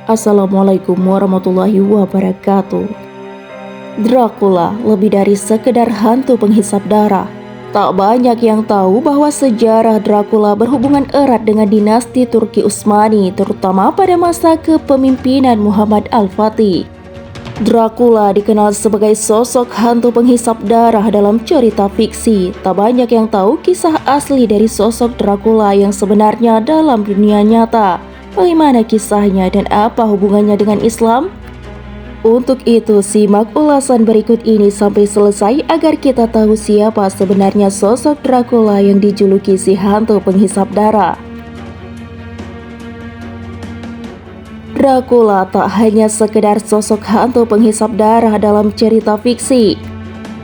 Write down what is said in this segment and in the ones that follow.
Assalamualaikum warahmatullahi wabarakatuh. Dracula lebih dari sekedar hantu penghisap darah. Tak banyak yang tahu bahwa sejarah Dracula berhubungan erat dengan dinasti Turki Utsmani, terutama pada masa kepemimpinan Muhammad Al-Fatih. Dracula dikenal sebagai sosok hantu penghisap darah dalam cerita fiksi. Tak banyak yang tahu kisah asli dari sosok Dracula yang sebenarnya dalam dunia nyata. Bagaimana kisahnya dan apa hubungannya dengan Islam? Untuk itu, simak ulasan berikut ini sampai selesai agar kita tahu siapa sebenarnya sosok Dracula yang dijuluki si hantu penghisap darah. Dracula tak hanya sekedar sosok hantu penghisap darah dalam cerita fiksi.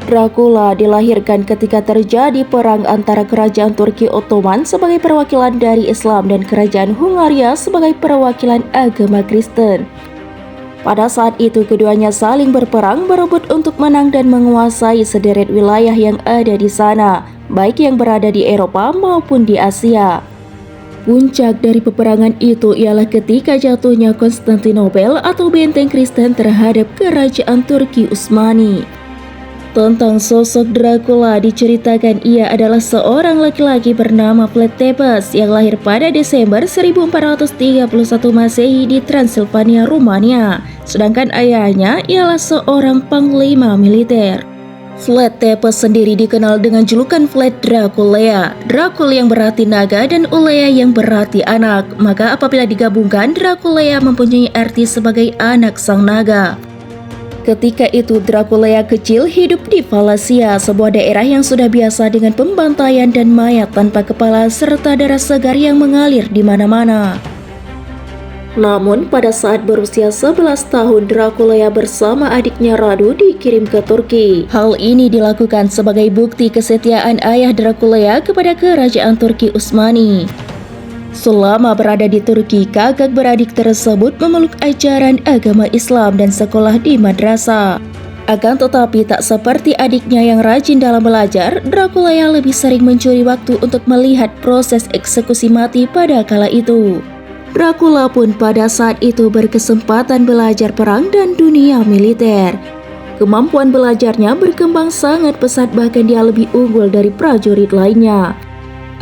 Dracula dilahirkan ketika terjadi perang antara kerajaan Turki Ottoman sebagai perwakilan dari Islam dan kerajaan Hungaria sebagai perwakilan agama Kristen. Pada saat itu keduanya saling berperang berebut untuk menang dan menguasai sederet wilayah yang ada di sana, baik yang berada di Eropa maupun di Asia. Puncak dari peperangan itu ialah ketika jatuhnya Konstantinopel atau benteng Kristen terhadap kerajaan Turki Utsmani. Tentang sosok Dracula diceritakan ia adalah seorang laki-laki bernama Vlad Tepes yang lahir pada Desember 1431 Masehi di Transilvania, Rumania. Sedangkan ayahnya ialah seorang panglima militer. Vlad Tepes sendiri dikenal dengan julukan Vlad Draculea. Dracul yang berarti naga dan Ulea yang berarti anak. Maka apabila digabungkan, Draculea mempunyai arti sebagai anak sang naga. Ketika itu Draculea kecil hidup di Valasia, sebuah daerah yang sudah biasa dengan pembantaian dan mayat tanpa kepala serta darah segar yang mengalir di mana-mana. Namun pada saat berusia 11 tahun Draculea bersama adiknya Radu dikirim ke Turki. Hal ini dilakukan sebagai bukti kesetiaan ayah Draculea kepada kerajaan Turki Utsmani. Selama berada di Turki, kakak beradik tersebut memeluk ajaran agama Islam dan sekolah di madrasah. Akan tetapi tak seperti adiknya yang rajin dalam belajar, Draculea lebih sering mencuri waktu untuk melihat proses eksekusi mati pada kala itu. Dracula pun pada saat itu berkesempatan belajar perang dan dunia militer. Kemampuan belajarnya berkembang sangat pesat, bahkan dia lebih unggul dari prajurit lainnya.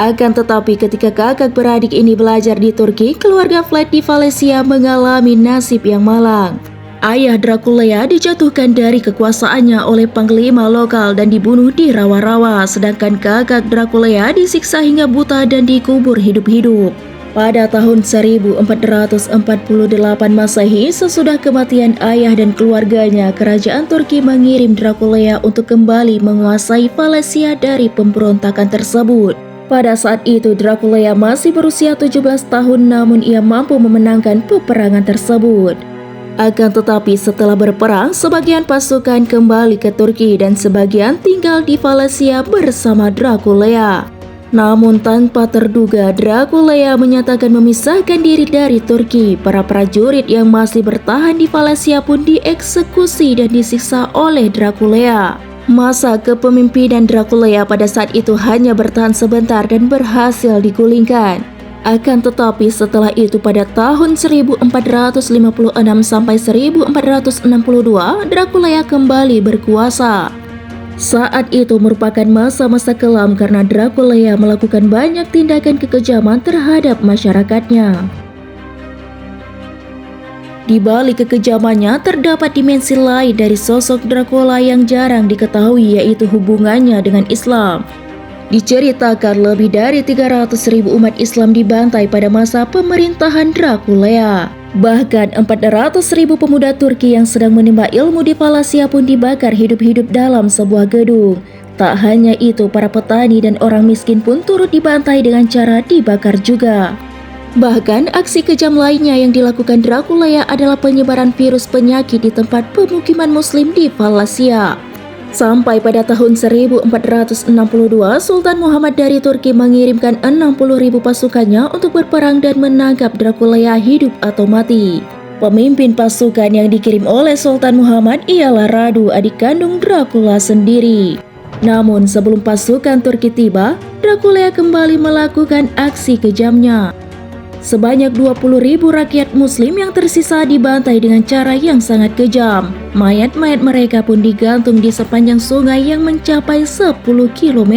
Akan tetapi ketika kakak beradik ini belajar di Turki, keluarga Vlad di Valasia mengalami nasib yang malang. Ayah Draculea dijatuhkan dari kekuasaannya oleh panglima lokal dan dibunuh di rawa-rawa, sedangkan kakak Draculea disiksa hingga buta dan dikubur hidup-hidup. Pada tahun 1448 Masehi, sesudah kematian ayah dan keluarganya, kerajaan Turki mengirim Draculea untuk kembali menguasai Valasia dari pemberontakan tersebut. Pada saat itu Draculea masih berusia 17 tahun, namun ia mampu memenangkan peperangan tersebut. Akan tetapi setelah berperang, sebagian pasukan kembali ke Turki dan sebagian tinggal di Valasia bersama Draculea. Namun tanpa terduga, Draculea menyatakan memisahkan diri dari Turki. Para prajurit yang masih bertahan di Valasia pun dieksekusi dan disiksa oleh Draculea. Masa kepemimpinan Draculea pada saat itu hanya bertahan sebentar dan berhasil digulingkan. Akan tetapi setelah itu pada tahun 1456 sampai 1462, Draculea kembali berkuasa. Saat itu merupakan masa-masa kelam karena Draculea melakukan banyak tindakan kekejaman terhadap masyarakatnya. Di balik kekejamannya terdapat dimensi lain dari sosok Dracula yang jarang diketahui, yaitu hubungannya dengan Islam. Diceritakan lebih dari 300.000 umat Islam dibantai pada masa pemerintahan Draculea. Bahkan 400.000 pemuda Turki yang sedang menimba ilmu di Valasia pun dibakar hidup-hidup dalam sebuah gedung. Tak hanya itu, para petani dan orang miskin pun turut dibantai dengan cara dibakar juga. Bahkan aksi kejam lainnya yang dilakukan Draculea adalah penyebaran virus penyakit di tempat pemukiman muslim di Valasia. Sampai pada tahun 1462, Sultan Muhammad dari Turki mengirimkan 60.000 pasukannya untuk berperang dan menangkap Draculea hidup atau mati. Pemimpin pasukan yang dikirim oleh Sultan Muhammad ialah Radu, adik kandung Dracula sendiri. Namun sebelum pasukan Turki tiba, Draculea kembali melakukan aksi kejamnya. Sebanyak 20.000 rakyat muslim yang tersisa dibantai dengan cara yang sangat kejam. Mayat-mayat mereka pun digantung di sepanjang sungai yang mencapai 10 km.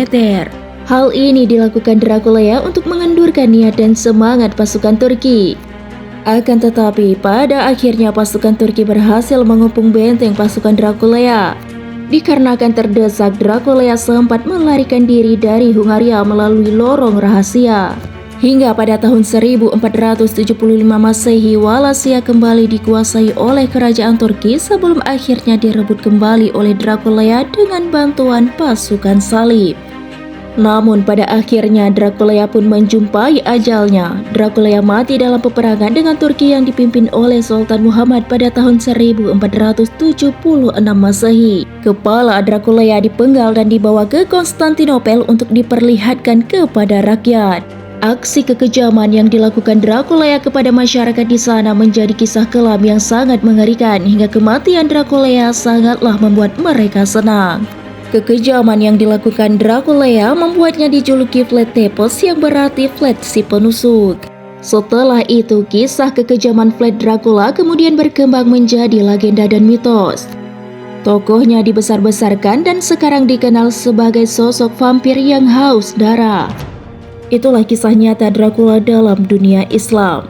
Hal ini dilakukan Dracula untuk mengendurkan niat dan semangat pasukan Turki. Akan tetapi, pada akhirnya pasukan Turki berhasil mengepung benteng pasukan Dracula. Dikarenakan terdesak, Dracula sempat melarikan diri dari Hungaria melalui lorong rahasia. Hingga pada tahun 1475 Masehi, Wallachia kembali dikuasai oleh kerajaan Turki sebelum akhirnya direbut kembali oleh Dracula dengan bantuan pasukan salib. Namun pada akhirnya Dracula pun menjumpai ajalnya. Dracula mati dalam peperangan dengan Turki yang dipimpin oleh Sultan Muhammad pada tahun 1476 Masehi. Kepala Dracula dipenggal dan dibawa ke Konstantinopel untuk diperlihatkan kepada rakyat. Aksi kekejaman yang dilakukan Dracula kepada masyarakat di sana menjadi kisah kelam yang sangat mengerikan, hingga kematian Dracula sangatlah membuat mereka senang. Kekejaman yang dilakukan Dracula membuatnya dijuluki Vlad Tepes, yang berarti Vlad si penusuk. Setelah itu, kisah kekejaman Vlad Dracula kemudian berkembang menjadi legenda dan mitos. Tokohnya dibesar-besarkan dan sekarang dikenal sebagai sosok vampir yang haus darah. Itulah kisah nyata Dracula dalam dunia Islam.